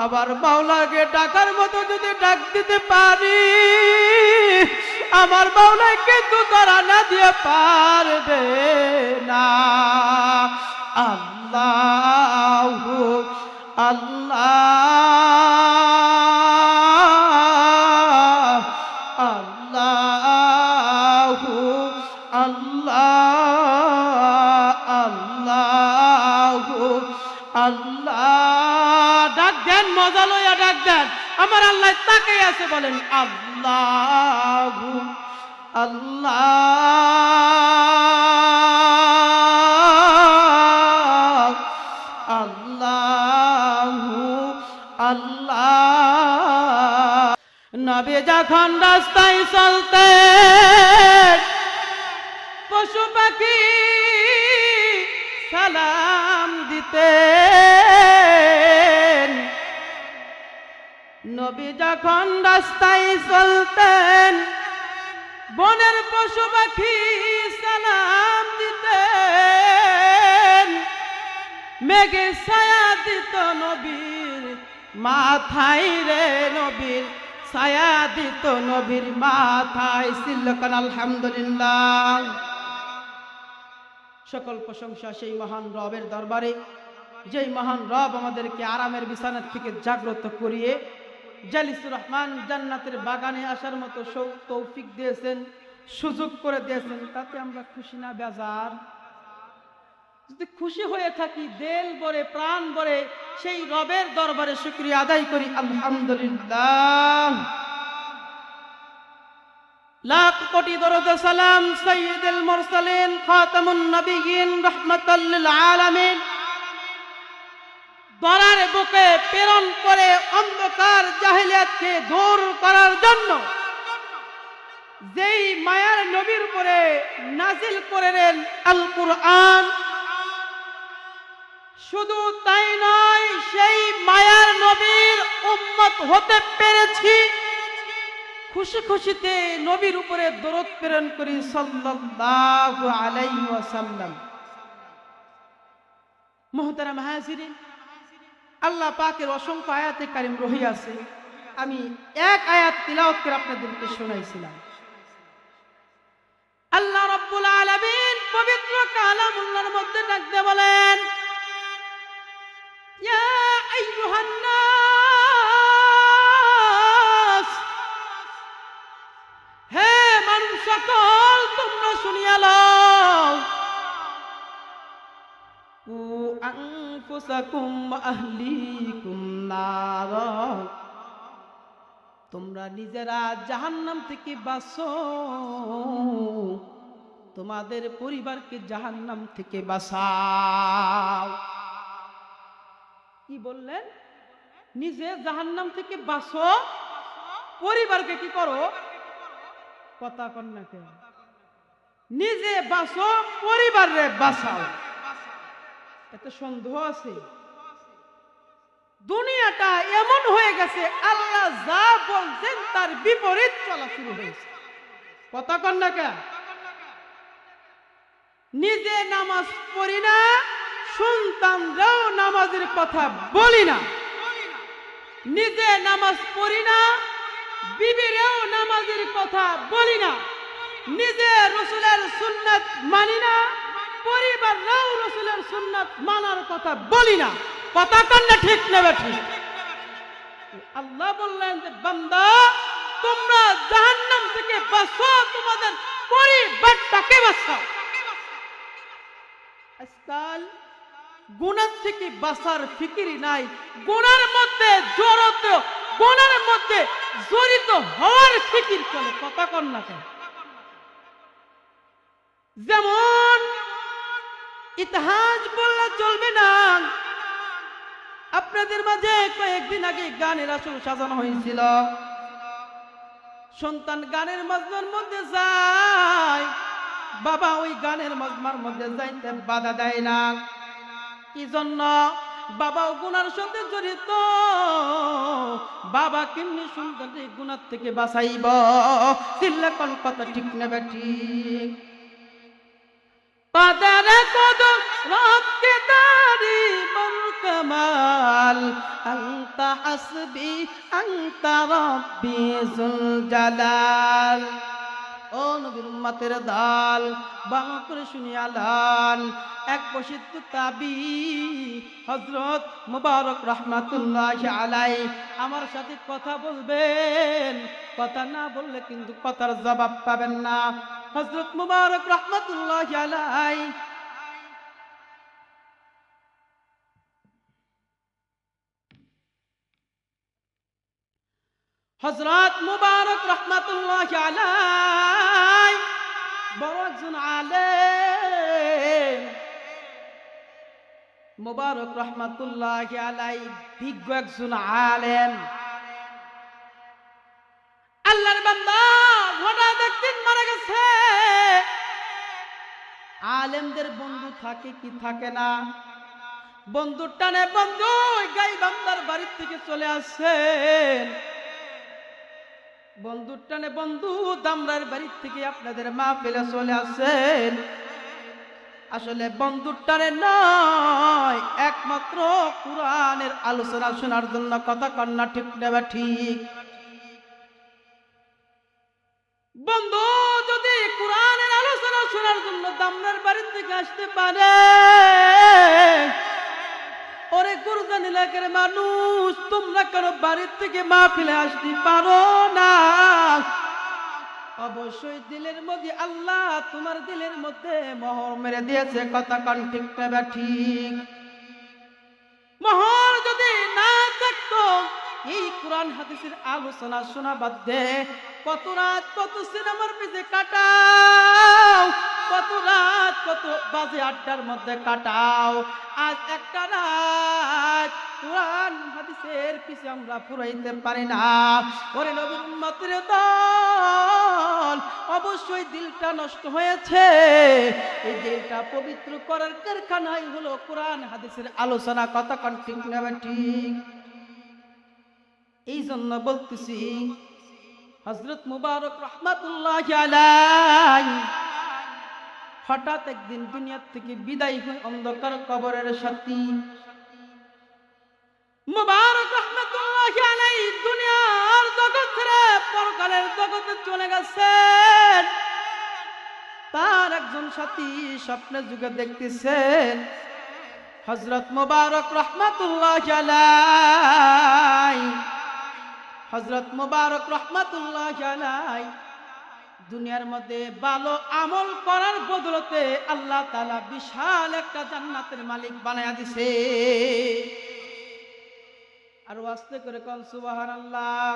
আমার মাওলাকে ডাকার মতো যদি ডাক দিতে পারি, আমার মাওলা কিন্তু ধরা না দিয়ে পারবে না। আল্লাহু আল্লাহ, আল্লাহু আল্লাহ, আল্লাহু আল্লাহ। ডাক দেন, মজা লইয়া ডাক দেন। আমার আল্লাহ তাকাই আছে, বলেন আল্লাহু আল্লাহ, আল্লাহু আল্লাহ। নবী যখন রাস্তায় চলতেন, পশু পাখি সালাম দিতেন। নবী যখন রাস্তায় চলতেন, বনের পশু পাখি সালাম দিতেন। মেঘে ছায়া দিত নবীর মাথায় রে, নবীর ছায়া দিত নবীর মাথায়। সিল্লাকান আলহামদুলিল্লাহ। সকল প্রশংসা সেই মহান রবের দরবারে, যেই মহান রব আমাদেরকে আরামের বিছানা থেকে জাগ্রত করিয়ে জালিসুর রহমান জান্নাতের বাগানে আসার মতো তৌফিক দিয়েছেন, সুযোগ করে দিয়েছেন। তাতে আমরা খুশি না বেজার? যদি খুশি হয়ে থাকি, দিল ভরে প্রাণ ভরে সেই রবের দরবারে শুকরিয়া আদায় করি আলহামদুলিল্লাহ। লাখ কোটি দরুদ সালাম সাইয়্যিদুল মুরসালিন খাতামুন নবিয়্যিন রাহমাতাল লিল আলামিন দরার বুকে প্রেরণ করে অন্ধকার জাহেলিয়াতকে দূর করার জন্য যেই মায়ার নবীর উপরে নাজিল করেন আল কুরআন। শুধু তাই নয়, সেই মায়ার নবীর উম্মত হতে পেরেছি, খুশি খুশিতে নবীর উপরে দরুদ প্রেরণ করি সাল্লাল্লাহু আলাইহি ওয়াসাল্লাম। মুহতারাম হাজিরিন, আল্লাহ পাকের অসংখ্য আয়াতে কারিম রহিয়াছে। আমি এক আয়াত তিলাওয়াত করে আপনাদেরকে শোনাইছিলাম। আল্লাহ রাব্বুল আলামিন পবিত্র কালামুল্লাহর মধ্যে ডাকতে বলেন, ইয়া আইয়ুহান নাস, হে মানুষ সকল, তোমরা শুনিয়া লও, কু আনফুসাকুম ওয়া আহলিকুম নারা, তোমরা নিজেরা জাহান্নাম থেকে বাঁচো, তোমাদের পরিবারকে জাহান্নাম থেকে বাঁচাও। কি বললেন? নিজে জাহান্নাম থেকে বাঁচো, পরিবারকে কি করো? কথা কন না কেন? নিজে বাঁচো, পরিবারে বাঁচাও। এতে সন্দেহ আছে? দুনিয়াটা এমন হয়ে গেছে, আল্লাহ যা বলছেন তার বিপরীত চলা শুরু হয়েছে। কথা কন না কেন? নিজে নামাজ পড়ি না, সন্তানরাও নামাজের কথা বলি না। নিজে নামাজ পড়ি না, বিবিরেও নামাজের কথা বলি না। নিজে রাসূলের সুন্নাত মানি না, পরিবাররাও রাসূলের সুন্নাত মানার কথা বলি না। কথা কন না ঠিক নেবে ঠিক? আল্লাহ বললেন যে বান্দা, তোমরা জাহান্নাম থেকে বাঁচো, তোমাদের পরিবারটাকে বাঁচাও। আজকাল গুনাহ থেকে বাঁচার ফিকির নাই, গুনার মধ্যে জড়িত হওয়ার ফিকির চলে। কথা কন না কেন? যেমন ইতিহাস বললে চলবে না। আপনাদের মাঝে কয়েকদিন আগে গানের আসর সাজানো হয়েছিল। সন্তান গানের মজমার মধ্যে যায়, বাবা ওই গানের মজমার মধ্যে যাইতে বাধা দেয় না। কি জন্য? বাবাও গুনার সাথে জড়িত, বাবা কেমনি সন্তানকে গুনার থেকে বাঁচাইব? চিল্লা কোন কথা ঠিক নেবে ঠিক? কদর রব্বি দারি বল কামাল আনতা হাসবি আনতা রব্বি যুল জালাল। ও নবীর উম্মতের দল, ভালো করে শুনিয়া লন। এক প্রসিদ্ধ তাবি হযরত মুবারক রাহমাতুল্লাহি আলাইহি আমার সাথে কথা বলবেন, কথা না বললে কিন্তু কথার জবাব পাবেন না। হযরত মুবারক রাহমাতুল্লাহি আলাইহি হযরত মুবারক রাহমাতুল্লাহি আলাইহি বড় একজন আলেম, মুবারক রাহমাতুল্লাহি আলাইহি বিজ্ঞ একজন আলেম। আল্লাহর বান্দা হঠাৎ একদিন মারা গেছে। আলেমদের বন্ধু থাকে কি থাকে না? বন্ধুর টানে বন্ধু গাই বান্দার বাড়ির থেকে চলে আসছেন, বন্ধুর টানে বন্ধু দামরার বাড়ির থেকে আপনাদের মাহফিলে চলে আসছেন। আসলে বন্ধুর টানে নয়, একমাত্র কুরআনের আলোচনা শোনার জন্য। কথা কন্যা ঠিক নেবে ঠিক? বন্ধু যদি কুরআনের আলোচনা শোনার জন্য দামরার বাড়ির থেকে আসতে পারে, ওরে গুরজান এলাকার মানুষ, তোমরা কেন বাড়ির থেকে মাহফিলে আসতে পারো না? অবশ্যই দিলের মধ্যে আল্লাহ তোমার দিলের মধ্যে মোহর মেরে দিয়েছে। কথা কন ঠিক না ঠিক? মোহর যদি না থাকতো, এই কোরআন হাদিসের আলোচনা শোনা বাদ দে কত রাত কত সিনেমার পিছে কাটাও, কত রাত কত বাজে আড্ডার মধ্যে কাটাও, আজ একটা রাত কোরআন হাদিসের পিছে আমরা ফুরাইতে পারি না। ওরে নবীর উম্মতের দল, অবশ্যই দিলটা নষ্ট হয়েছে। এই দিলটা পবিত্র করার কারখানাই হলো কোরআন হাদিসের আলোচনা। কথা কোন ঠিক না ঠিক? এই জন্য বলতেছি, হযরত মুবারক রাহমাতুল্লাহি আলাইহি হঠাৎ একদিন দুনিয়া থেকে বিদায় হয়ে অন্ধকার কবরের সাথী। মুবারক রাহমাতুল্লাহি আলাইহি দুনিয়ার জগৎ ছেড়ে পরকালের জগতে চলে গেছেন। তার একজন সাথী স্বপ্নে যুগে দেখতেছেন, হযরত মুবারক রাহমাতুল্লাহি আলাইহি হযরত মুবারক রাহমাতুল্লাহি আলাইহি দুনিয়ার মধ্যে ভালো আমল করার বদলতে আল্লাহ তাআলা বিশাল একটা জান্নাতের মালিক বানায়া দিছে। আর আস্তে করে কোন সুবহানাল্লাহ।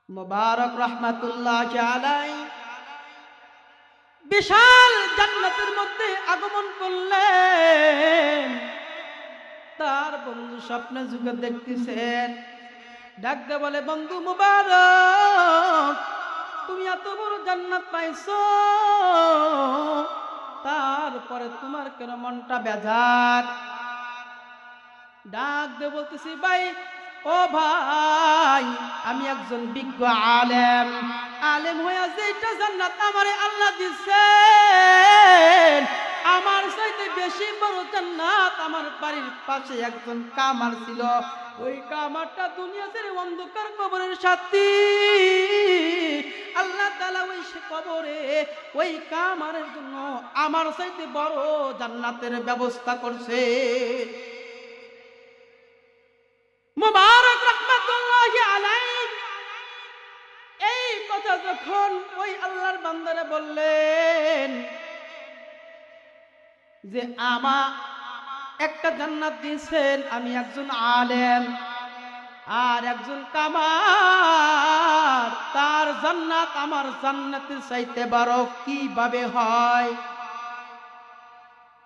মুবারক রাহমাতুল্লাহি আলাইহি বিশাল জান্নাতের মধ্যে আগমন করলেন। তার বন্ধু স্বপ্নে যুগে দেখতেছেন, ডাকতে বলে, বন্ধু মুবারক, তুমি এত বড় জান্নাত পাইছো, তারপরে তোমার কেন মনটা বেজার? ডাক দিয়ে বলতেছি, ভাই ও ভাই, আমি একজন বিজ্ঞ আলেম, আলেম হইয়া যেটা জান্নাত আমারে আল্লাহ দিচ্ছেন, আমার চাইতে বেশি বড় জান্নাত আমার বাড়ির পাশে একজন কামার ছিল। ওই কামারটা দুনিয়া ছেড়ে অন্ধকার কবরের সাথী, আল্লাহ তাআলা ওই কবরে ওই কামারের জন্য আমার চাইতে বড় জান্নাতের ব্যবস্থা করছে। মুবারক রাহমাতুল্লাহি আলাইহি এই কথা যখন ওই আল্লাহর বান্দারে বললেন যে আমা একটা জান্নাত দিয়েছেন, আমি একজন আলেম আর একজন কামার, তার জান্নাত আমার জান্নাতের চাইতে বড় কিভাবে হয়?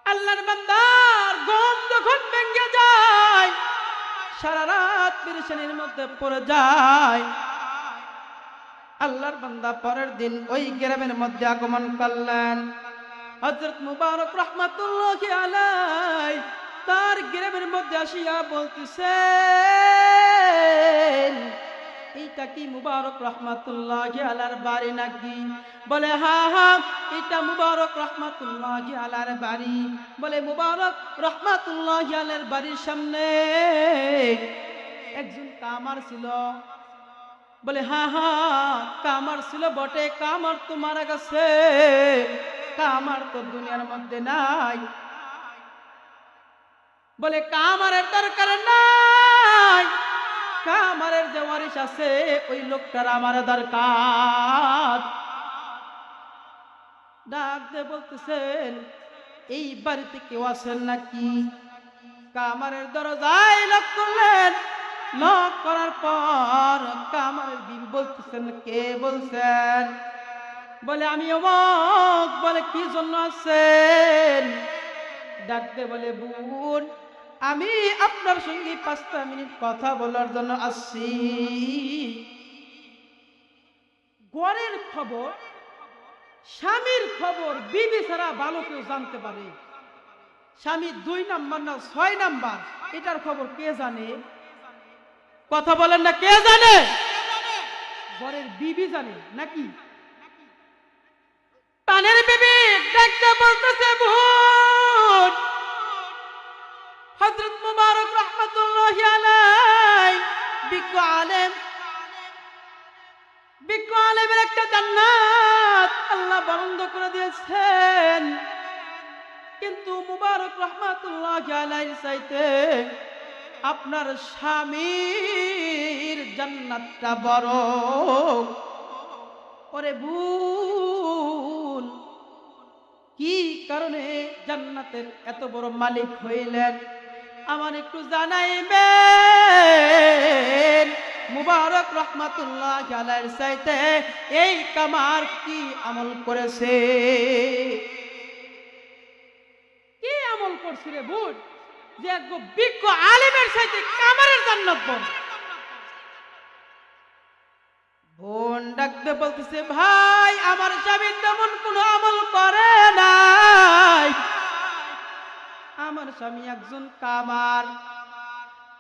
আল্লাহর বান্দার ঘুম যখন ভেঙে যায়, সারা রাত পেরেশানির মধ্যে পড়ে যায়, আল্লাহর বান্দা পরের দিন ওই গ্রামের মধ্যে আগমন করলেন। হযরত মুবারক রাহমাতুল্লাহি আলাইহি তার গ্রামের মধ্যে আসিয়া বলতেছেন, এইটা কি মুবারক রহমাতুল্লাহি আলার বাড়ি নাকি? বলে হ্যাঁ হ্যাঁ, এটা মুবারক রহমাতুল্লাহি আলার বাড়ি। বলে মুবারক রহমাতুল্লাহি আলার বাড়ির সামনে একজন কামার ছিল। বলে হ্যাঁ হ্যাঁ, কামার ছিল বটে, কামার তো মারা গেছে, কামার তো দুনিয়ার মধ্যে নাই। বলে কামারের দরকার নাই, কামারের যে ওয়ারিশ আছে ওই লোকটার আমার দরকার। ডাক দিয়ে বলতেছেন, এই বাড়িতে কেউ আছেন নাকি? কামারের দরজায় লক করলেন। লক করার পর কামারের বিবি বলতেছেন, কে বলছেন? বলে আমি অমুক। বলে কি জন্য আছেন? ডাকতে বলে বোন, আমি আপনার সঙ্গে 5টা মিনিট কথা বলার জন্য আসছি। ঘরের খবর, স্বামীর খবর বিবি ছাড়া ভালো কেউ জানতে পারে। স্বামী 2 নাম্বার না 6 নাম্বার, এটার খবর কে জানে? কথা বলেন না, কে জানে? ঘরের বিবি জানে নাকি? পানের বিবি ডাকতে বলতেছে, বোন, হযরত মুবারক রাহমাতুল্লাহি আলাইহি বিজ্ঞ আলেম, বিজ্ঞ আলেমের একটা জান্নাত আল্লাহ বন্ধ করে দিয়েছেন, কিন্তু মুবারক রাহমাতুল্লাহি আলাইহি চাইতে আপনার স্বামীর জান্নাতটা বড়। ওরে বোন, কি কারণে জান্নাতের এত বড় মালিক হইলেন আমার একটু জানাইবেন। মুবারক রহমাতুল্লাহি আলাইহির চাইতে এই কামার কি আমল করেছে? কি আমল করছে রে বোন, যে এক বিজ্ঞ আলেমের চাইতে কামারের জান্নাত বড়? বোন ডাকতে বলতেছে, ভাই আমার স্বামী তেমন কোনো আমল করে নাই। আমার স্বামী একজন কামার,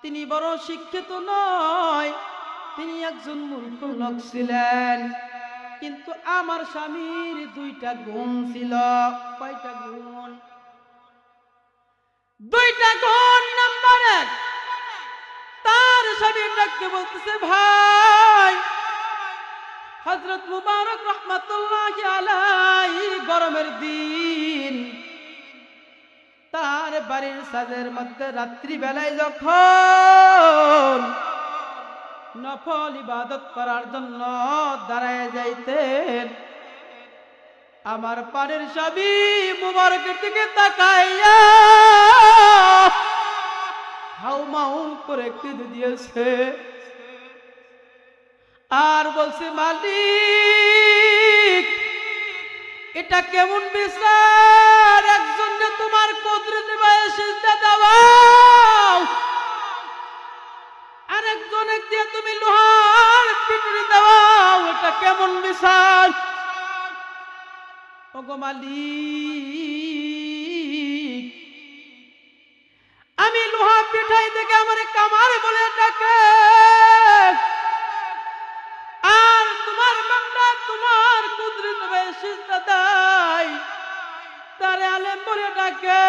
তিনি বড় শিক্ষিত নয়, তিনি একজন মূর্খ লোক ছিলেন। কিন্তু আমার স্বামীর 2টা গুণ ছিল। কয়টা গুণ? 2টা গুণ। নাম্বার 1, তার স্বামী ডাকতে বলতেছে, ভাই হযরত মুবারক রহমাতুল্লাহি আলাইহি গরমের দিন তার বাড়ির ছাদের মধ্যে রাত্রি বেলায় যখন নফল ইবাদত করার জন্য দাঁড়ায় যাইতেন, আমার পানের স্বামী মুবারকের দিকে তাকাইয়া হাউমাউ করে কেঁদে দিয়েছে আর বলছে, মালিক এটা কেমন বিচার? একজনকে তোমার কুদরতে বায়ে সিজদা দাও, আরেকজনে দিয়ে তুমি লোহার পিটুনি দাও, এটা কেমন বিচার? ওগো মালিক, আমি লোহা পিঠাই থেকে আমার কামার বলে ডাকে, আর তোমার বান্দা তোমার কুদরতে বায়ে সিজদা দেয়, তারে আলেম বলে ডাকে।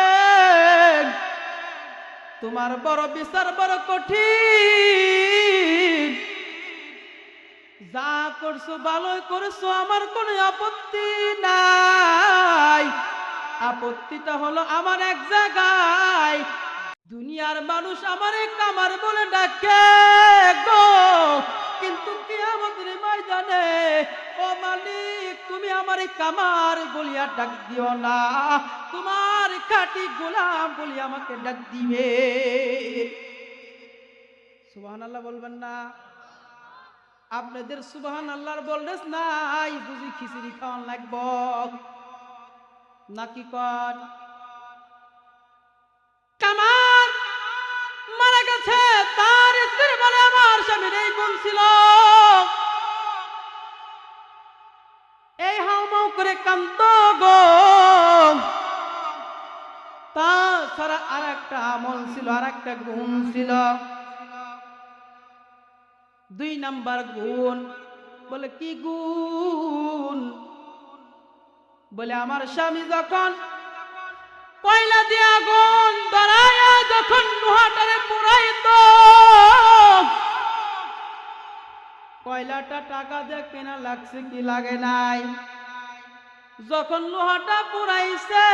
তোমার বড় বিচার বড় কঠিন। যা করছো ভালোই করছো, আমার কোনো আপত্তি নাই। আপত্তিটা হলো আমার এক জায়গায়, দুনিয়ার মানুষ আমারে কামার বলে ডাকে গো, কিন্তু কিয়ামতের ময়দানে ও মালিক তুমি আমারে কামার বলিয়া ডাক দিও না, তোমার খাঁটি গোলাম বলি আমাকে ডাক দিবে। সুবহানাল্লাহ বলবেন না? আপনাদের সুবহানাল্লাহর বললেস নাই বুঝি খিচুড়ি খাওয়ান লাগব নাকি? কন কামার মারা গেছে, তার স্ত্রী বলে আমার স্বামীর এই গুণ ছিল, এই হাউমাউ করে কান্ত গো। তাছাড়া আর একটা আমল ছিল, আর একটা গুণ ছিল। 2 নাম্বার গুণ। বলে কি গুণ? বলে আমার স্বামী যখন কয়লা দিয়ে আগুন ধরায়া যখন লোহাটারে পুরাইতো, কয়লাটা টাকা দিয়ে কেনা লাগছে কি লাগে নাই? যখন লোহাটা পুরাইছে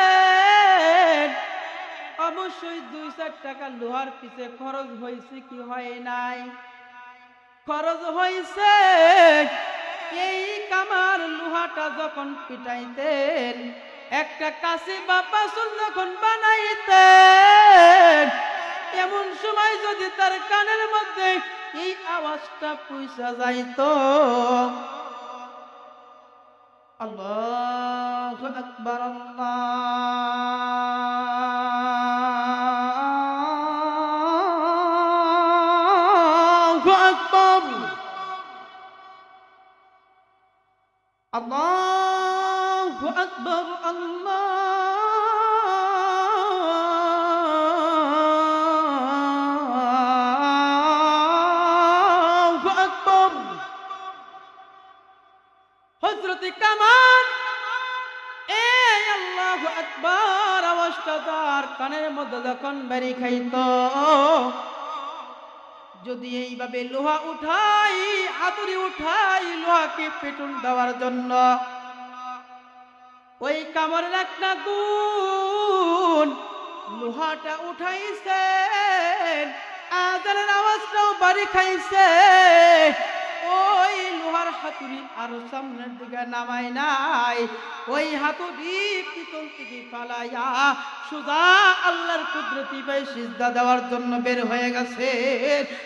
অবশ্যই 2-4 টাকা লোহার পিছে খরচ হয়েছে কি হয় নাই? খরচ হয়েছে। এই কামার লোহাটা যখন পিটাইতেন, একটা কাশি বা পাসুল যখন বানাইতেন, এমন সময় যদি তার কানের মধ্যে এই আওয়াজটা পয়সা যাইতো, আল্লাহু আকবার, আল্লাহু আকবার, আল্লাহু আকবার, আল্লাহু আকবার। হযরত কামাল এই আল্লাহু আকবার আওয়াজটা তার কানের মধ্যে যখন বেরি খাইতো, যদি এইভাবে লোহা উঠাই, হাতুড়ি উঠাই লোহাকে পেটুন দেওয়ার জন্য, ওই কামারের একটা গুণ, লোহাটা উঠাইছেন, আজানের আওয়াজটাও বাড়ি খাইছে, ওই লোহার হাতুড়ি আর সামনের দিকে নামাই নাই, ওই হাতুড়ি পিছন থেকে পালাইয়া সুদা আল্লাহর কুদরতি ভাই সিজদা দেওয়ার জন্য বের হয়ে গেছে।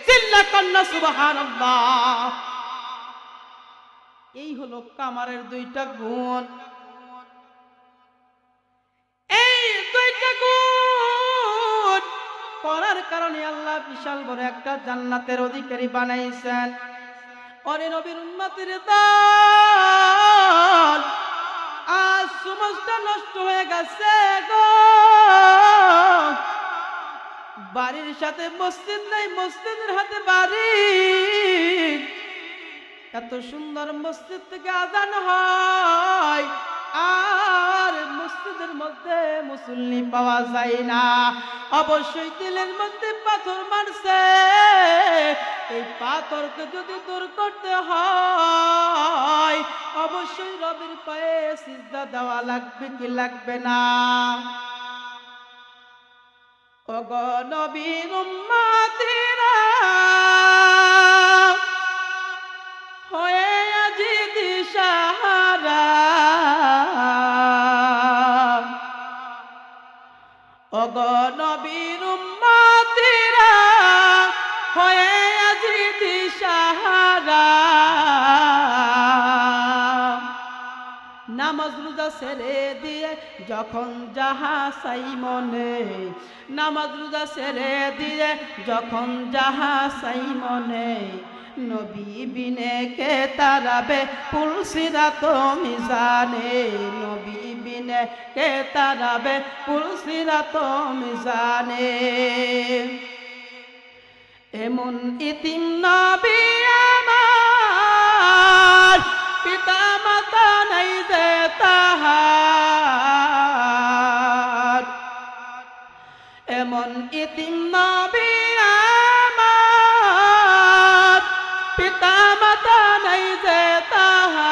চিল্লা কান্না সুবহানাল্লাহ। এই হলো কামারের 2টা গুণ। এই 2টা গুণ করার কারণে আল্লাহ বিশাল বড় একটা জান্নাতের অধিকারী বানাইছেন। ওরে নবীর উম্মতের দল, আজ সমাজটা নষ্ট হয়ে গেছে গো। বাড়ির সাথে মসজিদ নাই, মসজিদের হাতে বাড়ি। এত সুন্দর মসজিদ থেকে আজান হয়, আর মসজিদের মধ্যে মুসল্লি পাওয়া যায় না। অবশ্যই দিলের মধ্যে পাথর মারছে। এই পাথরকে যদি দূর করতে হয়, অবশ্যই রবের পায়ে সিজদা দেওয়া লাগবে কি লাগবে না? ওগো নবীর উম্মতিরা, হয়ে আজি দিশাহারা, ওগো নবীর উম্মতিরা, হয়ে আজি দিশাহারা। নামাজ রোজা ছেড়ে দিয়ে যখন যাহা চাই মনে, নামাজ রোজা ছেড়ে দিয়ে যখন যাহা চাই মনে, নবী বিনে কে তারাবে পুলসিরাত মিজানে, নবী বিনে কে তারাবে পুলসিরাত মিজানে। এমন ইতিম নবী আমার, পিতা মাতা নাই যে তাহার। এমন ইতিম নবী আমার, পিতা মাতা নাই যে তাহার।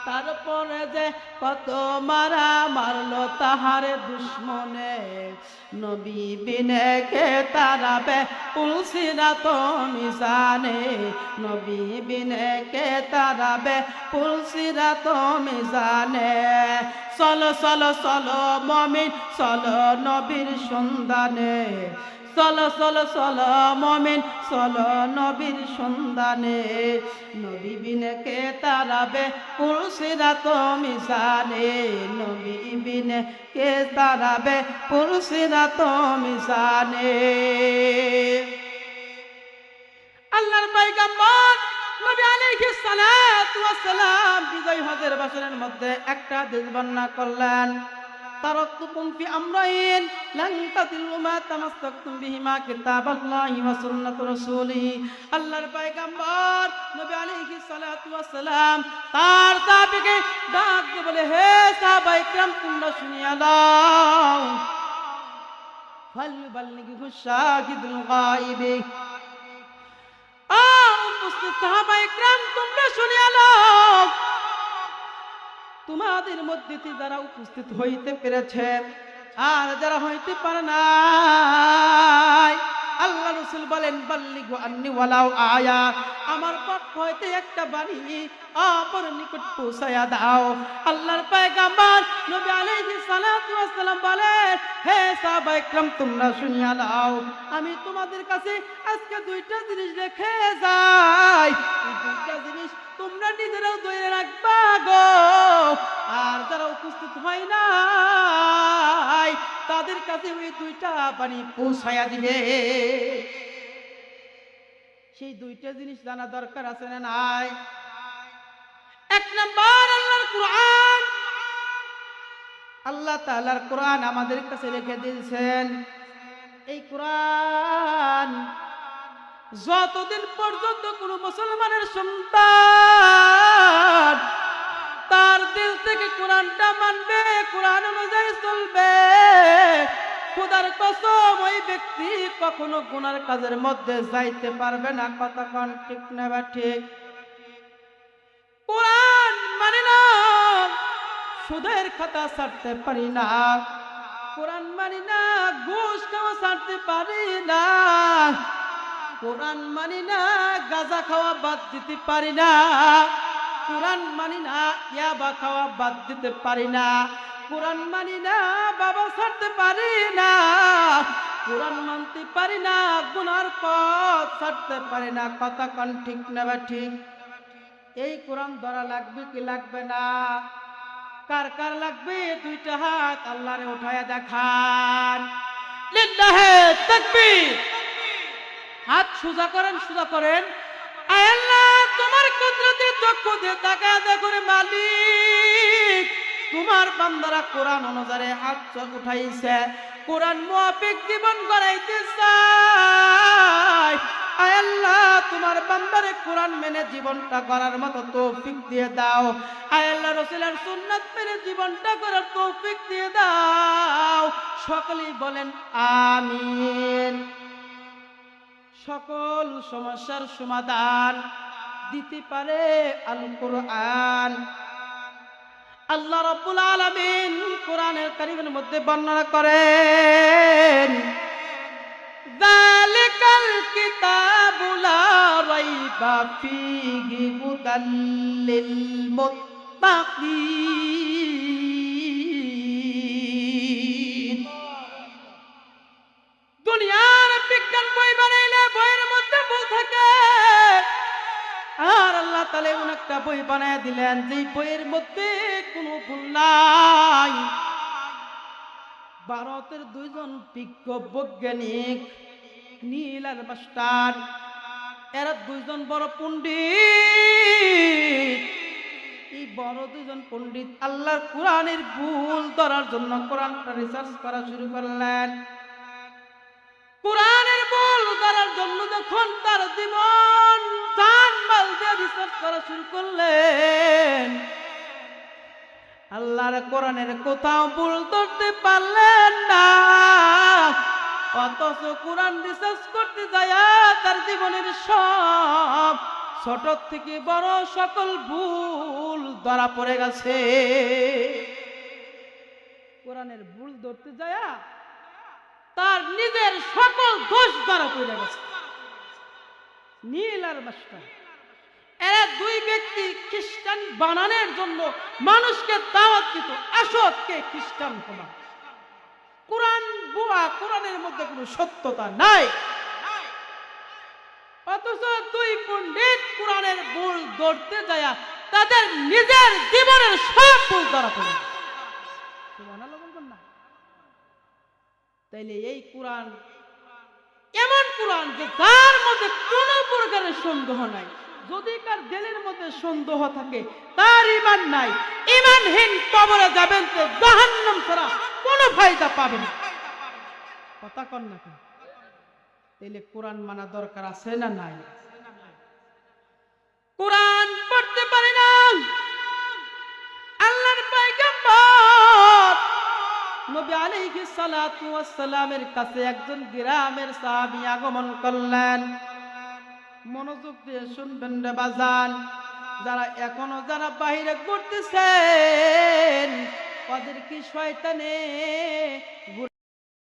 তারপরে যে কত মারা মারলো তাহারে দুশ্মনে, নবী বিনে কে তারাবে পুলসিরাত মিজানে, নবী বিনে কে তারাবে পুলসিরাত মিজানে। চলো চলো চলো মুমিন, চলো নবীর সন্ধানে, চলো চলো চলো মুমিন, চলো নবীর সন্ধানে, নবী বিনে কে তারাবে পুলসিরাত মিজানে, নবী বিনে কে তারাবে পুলসিরাত মিজানে। আল্লাহর পয়গম্বর নবী আলাইহিস সালাতু ওয়াস সালাম বিজয় হজের বছরের মধ্যে একটা হাদিস বর্ণনা করলেন। তারাকতুকুম ফি আমরাইন লান তাদিল্লু মা তামাসসাকতুম বিহিমা কিতাবাল্লাহি ওয়া সুন্নাতুর রাসূলিহি। আল্লাহর পয়গম্বর নবী আলাইহিস সালাতু ওয়াস সালাম তার সাহাবীকে ডাক দিয়ে বলে, হে সাহাবায়ে কিরাম, তোমরা শুনিয়া নাও, ফালইউবাল্লিগহু শাহিদুল গায়বি। উপস্থিত সাহাবায়ে কিরাম, তোমরা শুনিয়া নাও, তোমাদের মধ্যে যারা উপস্থিত হইতে পেরেছে আর যারা হইতে পারে নাই, আল্লাহ রাসূল বলেন, বাল্লিগু আন্নি ওয়ালাউ আয়া, আমার পক্ষ হইতে একটা বাণী অপর নিকট পৌঁছায়া দাও। আল্লাহর পয়গম্বর নবী আলাইহিস সালাতু ওয়াস সালাম বলেন, হে সাহাবায়ে কিরাম, তোমরা শুনিয়া নাও, আমি তোমাদের কাছে আজকে দুইটা জিনিস রেখে যাই, এই দুইটা জিনিস তোমরা নিজেরাও ধরে রাখবা গো, আর যারা উপস্থিত হয় নাই তাদের কাছে ওই দুইটা বাণী পৌঁছায়া দিবে। সেই দুইটা জিনিস জানা দরকার আছে না নাই? এক নাম্বার আল্লাহর কোরআন। আল্লাহ তাআলার কোরআন আমাদের কাছে রেখে দিয়েছেন। এই কোরআন যতদিন পর্যন্ত কোন মুসলমানের সন্তান তার দিল থেকে কোরআনটা মানবে, কোরআন অনুযায়ী চলবে, খোদার কসম ওই ব্যক্তি কখনো গুনার কাজের মধ্যে যাইতে পারবে না। কথা কোন ঠিক না বা ঠিক? কোরআন মানে না সুদের খাতা ছাড়তে পারি না, কোরআন মানি না ঘুষ খাওয়া ছাড়তে পারি না, কোরআন মানি না গাঁজা খাওয়া বাদ দিতে পারি না, কোরআন মানি না ইয়াবা খাওয়া বাদ দিতে পারি না, কোরআন মানি না বাবা ছাড়তে পারি না, কোরআন মানতে পারি না গুনার পথ ছাড়তে পারি না। কথা কোন ঠিক না বা ঠিক? এই কোরআন ধরা লাগবে কি লাগবে না? কার কার লাগবে দুইটা হাত আল্লাহরে উঠায়া দেখান। লিল্লাহি তাকবীর। হাত সোজা করেন, সোজা করেন। আয় আল্লাহ, তোমার কুদরতের চক্ষু দিয়ে তাকায় দেখুন মালিক, তোমার বান্দারা কোরআন অনুযায়ী হাত উঠাইছে, কোরআন মুআফিক জীবন গড়াইতে চায়। আয় আল্লাহ, তোমার বান্দারে কোরআন মেনে জীবনটা গড়ার মতো তৌফিক দিয়ে দাও। আয় আল্লাহ, রাসূলের সুন্নাত মেনে জীবনটা গড়ার তৌফিক দিয়ে দাও। সকলেই বলেন আমিন। সকল সমস্যার সমাধান দিতে পারে আল কোরআন। আল্লাহ রাব্বুল আলামিন কোরআনের কারীমের মধ্যে বর্ণনা করেন, যালিকাল কিতাবু লা রাইবা ফীহি হুদাল লিল মুত্তাকিন। দুনিয়ার বিজ্ঞান বই বানাইলে বইয়ের মধ্যে ভুল থাকে, আর আল্লাহ তাআলা এমন একটা বই বানায় দিলেন যে বইয়ের মধ্যে কোনো ভুল নাই। ভারতের দুইজন বিজ্ঞ বৈজ্ঞানিক নীল আর মাস্টার, এরা দুইজন বড় পণ্ডিত। এই বড় দুইজন পণ্ডিত আল্লাহর কোরআনের ভুল ধরার জন্য কোরআনটা রিসার্চ করা শুরু করলেন। কোরআনের ভুল ধরার জন্য যখন তার জীবন জানমাল দিয়ে রিসার্চ করা শুরু করলেন, আল্লাহর কোরআনের কোথাও ভুল ধরতে পারলেন না। অথচ কোরআন রিসার্চ করতে যায় তার জীবনের সব ছোট থেকে বড় সকল ভুল ধরা পড়ে গেছে। কোরআনের ভুল ধরতে যায় তার নিজের সকল দোষ ধরা পড়ে গেছে। নীল আর মাস্টার, এরা দুই ব্যক্তি খ্রিস্টান বানানোর জন্য মানুষকে দাওয়াত দিত, আসো কে খ্রিস্টান হবা। কোরআন বুয়া, কোরআনের মধ্যে কোনো সত্যতা নাই। অথচ দুই পণ্ডিত কোরআনের ভুল ধরতে যায় তাদের নিজের জীবনের সব ভুল ধরা পড়ে। সুবহানাল্লাহ বলবেন না? তাইলে এই কোরআন এমন কোরআন যে তার মধ্যে কোনো প্রকারের সন্দেহ নাই। যদি কার দিলের মধ্যে সন্দেহ থাকে তার ঈমান নাই, ঈমানহীন কবরে যাবেন তো জাহান্নাম ছাড়া কোনো ফায়দা পাবে না। কথা কন না কেন? তাইলে কোরআন মানা দরকার আছে না নাই? কোরআন পড়তে পারে না আল্লাহর পয়গম্বর নবী আলাইহিস সালাতু ওয়াস সালামের কাছে একজন গ্রামের সাহাবী আগমন করলেন। মনোযোগ দিয়ে শুনবেন রে বাজান, যারা এখনো যারা বাইরে ঘুরতেছেন ওদের কি শয়তানে